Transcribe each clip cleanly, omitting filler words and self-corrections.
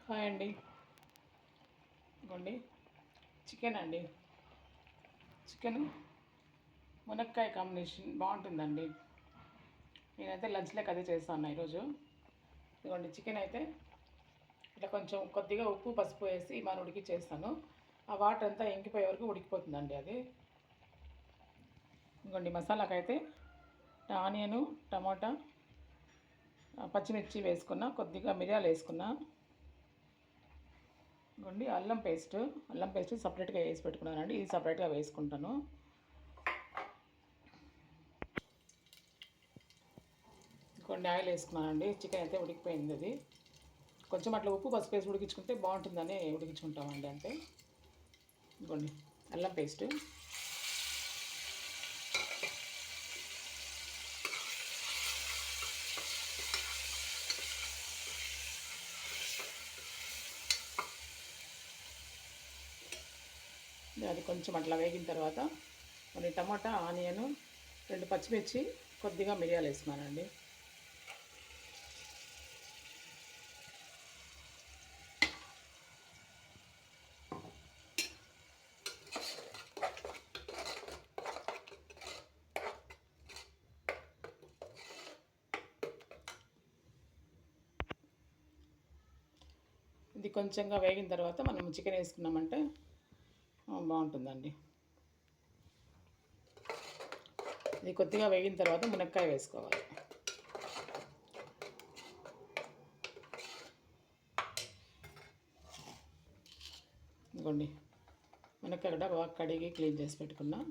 Hi అండి. ఇదిగోండి chicken అండి. చికెన్ మునక్కాయ కాంబినేషన్ బాగుంటుందండి. నేనైతే లంచ్లోకి అదే చేస్తాను ఈరోజు. ఇదిగోండి చికెన్ అయితే ఇట్లా కొంచెం కొద్దిగా ఉప్పు పసుపు వేసి మనం ఉడికిచ్చేస్తాను. ఆ వాటర్ అంతా ఇంకిపోయే వరకు ఉడికిపోతుందండి అది. ఇదిగోండి మసాలాకైతే ఆనియను, టమాటా, పచ్చిమిర్చి వేసుకున్న, కొద్దిగా మిరియాలు వేసుకున్నా. ఇదిగోండి అల్లం పేస్ట్ సపరేట్గా వేసి పెట్టుకున్నానండి. ఇది సపరేట్గా వేసుకుంటాను. కొన్ని ఆయిల్ వేసుకున్నానండి. చికెన్ అయితే ఉడికిపోయింది. అది కొంచెం అట్లా ఉప్పు పసుపు వేసి ఉడికించుకుంటే బాగుంటుందని ఉడికించుకుంటామండి అంతే. ఇదిగోండి అల్లం పేస్ట్, అది కొంచెం అట్లా వేగిన తర్వాత కొన్ని టమాటా, ఆనియను, 2 పచ్చిమిర్చి, కొద్దిగా మిరియాలు వేసుకున్నానండి. ఇది కొంచెంగా వేగిన తర్వాత మనం చికెన్ వేసుకున్నామంటే బాగుంటుందండి. ఇది కొద్దిగా వేగిన తర్వాత మునక్కాయ వేసుకోవాలి. ఇదిగోండి మునక్కాయ కూడా బాగా కడిగి క్లీన్ చేసి పెట్టుకున్నా.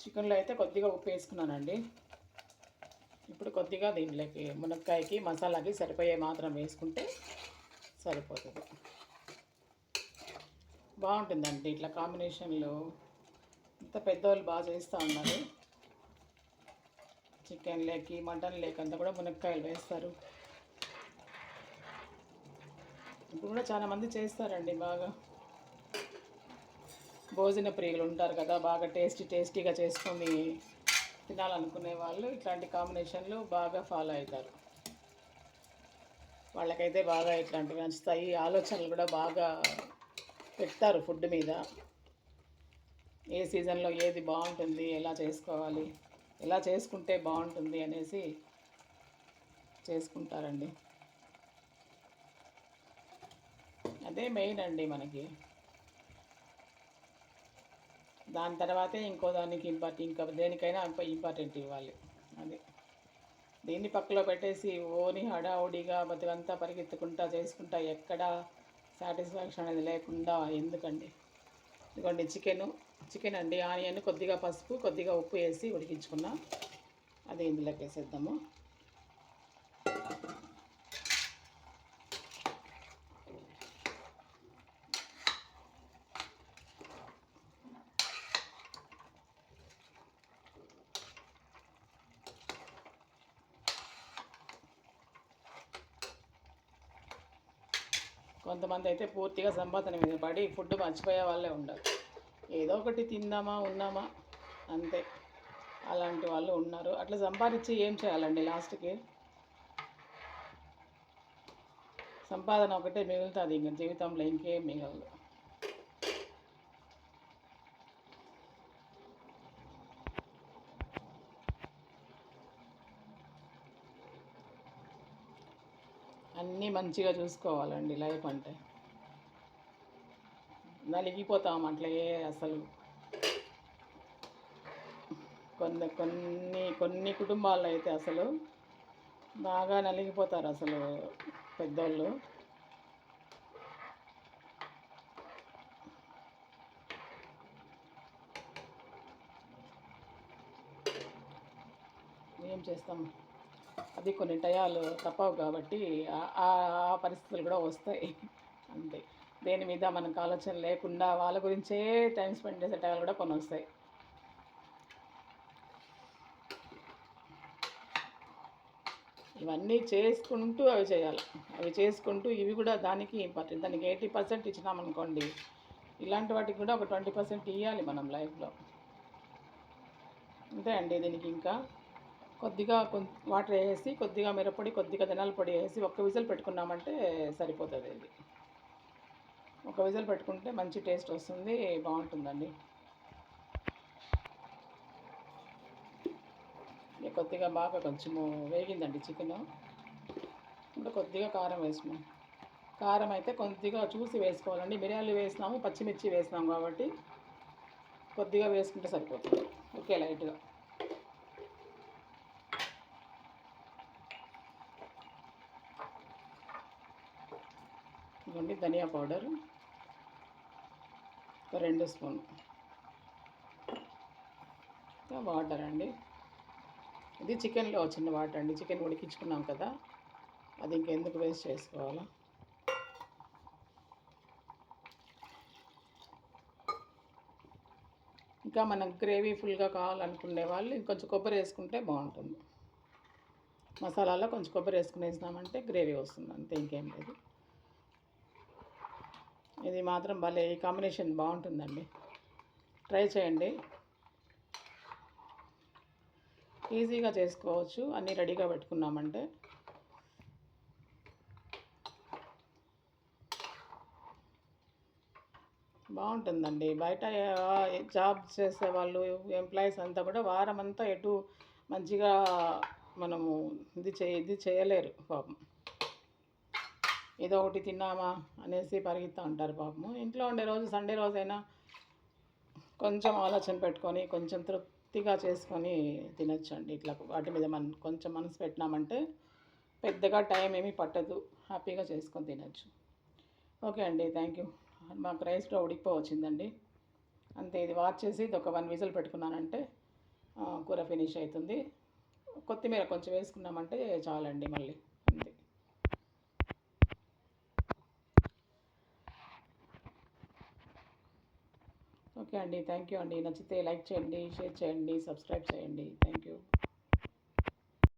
చికెన్లో అయితే కొద్దిగా ఉప్పు వేసుకున్నానండి. ఇప్పుడు కొద్దిగా దీంట్లోకి మునక్కాయకి మసాలాకి సరిపోయే మాత్రం వేసుకుంటే సరిపోతుంది. బాగుంటుందండి ఇట్లా కాంబినేషన్లో. ఇంత పెద్దవాళ్ళు బాగా చేస్తూ ఉన్నారు. చికెన్ లేకి మటన్ లేకంతా కూడా మునక్కాయలు వేస్తారు. ఇప్పుడు కూడా చాలామంది చేస్తారండి బాగా. భోజన ప్రియులు ఉంటారు కదా, బాగా టేస్టీగా చేసుకొని తినాలనుకునే వాళ్ళు ఇట్లాంటి కాంబినేషన్లు బాగా ఫాలో అవుతారు. వాళ్ళకైతే బాగా ఇట్లాంటివి నచ్చుతాయి. ఆలోచనలు కూడా బాగా పెడతారు ఫుడ్ మీద. ఏ సీజన్లో ఏది బాగుంటుంది, ఎలా చేసుకోవాలి, ఎలా చేసుకుంటే బాగుంటుంది అనేసి చేసుకుంటారండి. అదే మెయిన్ అండి మనకి. దాని తర్వాతే ఇంకో దానికి ఇంకా దేనికైనా ఇంపార్టెంట్ ఇవ్వాలి. అది దీన్ని పక్కలో పెట్టేసి ఓని హడావుడిగా బతుకంతా పరిగెత్తుకుంటా చేసుకుంటా ఎక్కడ సాటిస్ఫాక్షన్ అనేది లేకుండా ఎందుకండి. ఇదిగోండి చికెన్ అండి. ఆనియన్, కొద్దిగా పసుపు, కొద్దిగా ఉప్పు వేసి ఉడికించుకున్నా. అది ఇందులోకి వేసేద్దాము. కొంతమంది అయితే పూర్తిగా సంపాదన మీద పడి ఫుడ్ మర్చిపోయే వాళ్ళే ఉండరు. ఏదో ఒకటి తిందామా ఉన్నామా అంతే, అలాంటి వాళ్ళు ఉన్నారు. అట్లా సంపాదించి ఏం చేయాలండి లాస్ట్కి? సంపాదన ఒకటే మిగులుతుంది, ఇంకా జీవితంలో ఇంకేం మిగలదు. అన్నీ మంచిగా చూసుకోవాలండి లైఫ్ అంటే. నలిగిపోతాం అట్లే అసలు. కొన్ని కుటుంబాల్లో అయితే అసలు బాగా నలిగిపోతారు అసలు పెద్దోళ్ళు. ఏం చేస్తాం, అది కొన్ని టయాలు తప్పవు కాబట్టి ఆ పరిస్థితులు కూడా వస్తాయి అంతే. దేని మీద మనకు ఆలోచన లేకుండా వాళ్ళ గురించే టైం స్పెండ్ చేసే టయాలు కూడా కొన్ని వస్తాయి. ఇవన్నీ చేసుకుంటూ అవి చేయాలి. అవి చేసుకుంటూ ఇవి కూడా దానికి ఇంపార్టెంట్. దానికి 80% ఇచ్చినామనుకోండి, ఇలాంటి వాటికి కూడా ఒక 20% ఇవ్వాలి మనం లైఫ్లో. అంతే అండి. దీనికి ఇంకా కొద్దిగా వాటర్ వేసి, కొద్దిగా మిరప్పొడి, కొద్దిగా ధనియాల పొడి వేసి ఒక్క విజిల్ పెట్టుకున్నామంటే సరిపోతుంది. ఇది ఒక విజిల్ పెట్టుకుంటే మంచి టేస్ట్ వస్తుంది, బాగుంటుందండి. కొద్దిగా బాగా కొంచెము వేగిందండి చికెను. ఇప్పుడు కొద్దిగా కారం వేసుకున్నాం. కారం అయితే కొద్దిగా చూసి వేసుకోవాలండి. మిరియాలు వేసినాము, పచ్చిమిర్చి వేసినాము కాబట్టి కొద్దిగా వేసుకుంటే సరిపోతుంది. ఓకే, లైట్గా. ఇదిగోండి ధనియా పౌడర్ ఒక 2 స్పూన్లు. వాటర్ అండి. ఇది చికెన్లో చిన్న వాటర్ అండి. చికెన్ ఉడికించుకున్నాం కదా, అది ఇంకెందుకు వేస్ట్ చేసుకోవాలా. ఇంకా మనకు గ్రేవీ ఫుల్గా కావాలనుకునే వాళ్ళు ఇంకొంచెం కొబ్బరి వేసుకుంటే బాగుంటుంది. మసాలాలో కొంచెం కొబ్బరి వేసుకునేసినామంటే గ్రేవీ వస్తుంది, అంతే, ఇంకేం లేదు. ఇది మాత్రం భలే, ఈ కాంబినేషన్ బాగుంటుందండి. ట్రై చేయండి. ఈజీగా చేసుకోవచ్చు, అన్నీ రెడీగా పెట్టుకున్నామంటే. బాగుంటుందండి. బయట జాబ్ చేసే వాళ్ళు, ఎంప్లాయీస్ అంతా కూడా వారం అంతా ఎటు మంచిగా మనము ఇది చేయలేరు పాపం. ఏదో ఒకటి తిన్నామా అనేసి పరిగెత్తా ఉంటారు పాపము. ఇంట్లో ఉండే రోజు, సండే రోజైనా కొంచెం ఆలోచన పెట్టుకొని కొంచెం తృప్తిగా చేసుకొని తినొచ్చండి. ఇట్లా వాటి మీద మనం కొంచెం మనసు పెట్టినామంటే పెద్దగా టైం ఏమీ పట్టదు, హ్యాపీగా చేసుకొని తినచ్చు. ఓకే అండి, థ్యాంక్ యూ. మాకు రైస్లో ఉడికిపోవచ్చిందండి, అంతే. ఇది వాచ్ చేసి ఇది ఒక 1 విజిల్ పెట్టుకున్నానంటే కూర ఫినిష్ అవుతుంది. కొత్తిమీర కొంచెం వేసుకున్నామంటే చాలండి మళ్ళీ, అంతే. ఓకే అండి, థ్యాంక్ యూ అండి. నచ్చితే లైక్ చేయండి, షేర్ చేయండి, సబ్స్క్రైబ్ చేయండి. Thank you.